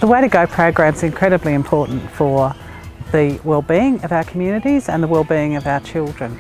The Way2Go program is incredibly important for the well-being of our communities and the well-being of our children.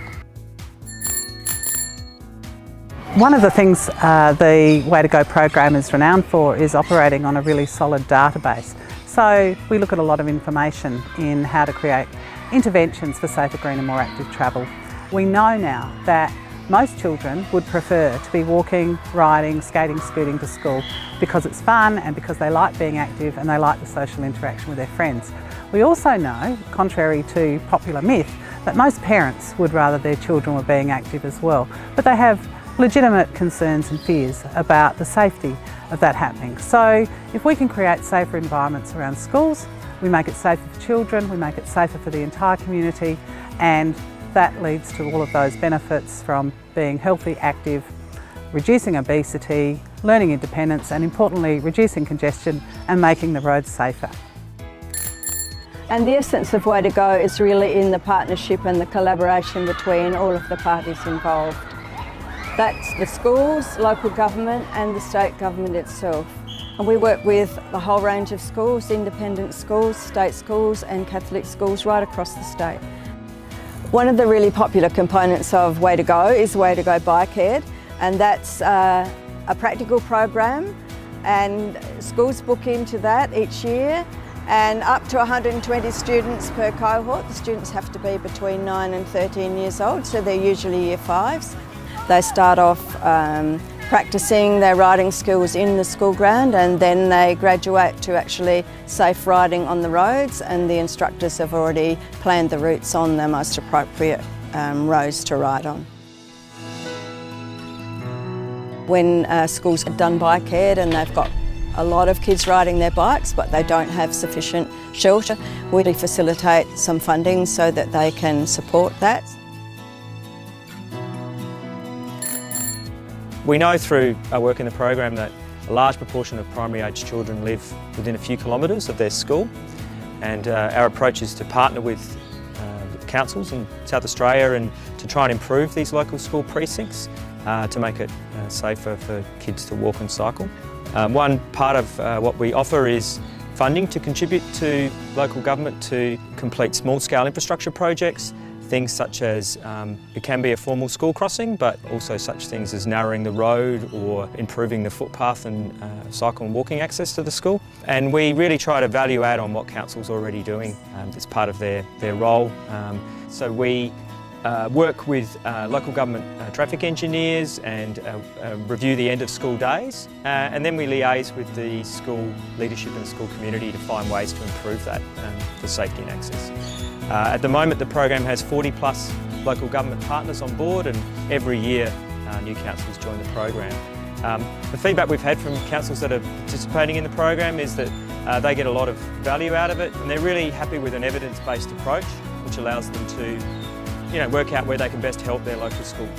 One of the things the Way2Go program is renowned for is operating on a really solid database. So we look at a lot of information in how to create interventions for safer, greener, more active travel. We know now that most children would prefer to be walking, riding, skating, scooting to school because it's fun and because they like being active and they like the social interaction with their friends. We also know, contrary to popular myth, that most parents would rather their children were being active as well, but they have legitimate concerns and fears about the safety of that happening. So if we can create safer environments around schools, we make it safer for children, we make it safer for the entire community, and that leads to all of those benefits from being healthy, active, reducing obesity, learning independence, and importantly, reducing congestion and making the roads safer. And the essence of Way2Go is really in the partnership and the collaboration between all of the parties involved. That's the schools, local government and the state government itself. And we work with a whole range of schools, independent schools, state schools and Catholic schools right across the state. One of the really popular components of Way2Go is Way2Go Bike Ed, and that's a practical program, and schools book into that each year, and up to 120 students per cohort. The students have to be between 9 and 13 years old, so they're usually year 5s. They start off practicing their riding skills in the school ground, and then they graduate to actually safe riding on the roads, and the instructors have already planned the routes on the most appropriate roads to ride on. When schools have done bike ed and they've got a lot of kids riding their bikes but they don't have sufficient shelter, we facilitate some funding so that they can support that. We know through our work in the program that a large proportion of primary age children live within a few kilometres of their school, and our approach is to partner with councils in South Australia and to try and improve these local school precincts to make it safer for kids to walk and cycle. One part of what we offer is funding to contribute to local government to complete small-scale infrastructure projects. Things such as, it can be a formal school crossing, but also such things as narrowing the road or improving the footpath and cycle and walking access to the school. And we really try to value add on what council's already doing as part of their role. So we work with local government traffic engineers and review the end of school days, and then we liaise with the school leadership and the school community to find ways to improve that for safety and access. At the moment the program has 40 plus local government partners on board, and every year new councils join the program. The feedback we've had from councils that are participating in the program is that they get a lot of value out of it, and they're really happy with an evidence-based approach which allows them to work out where they can best help their local school.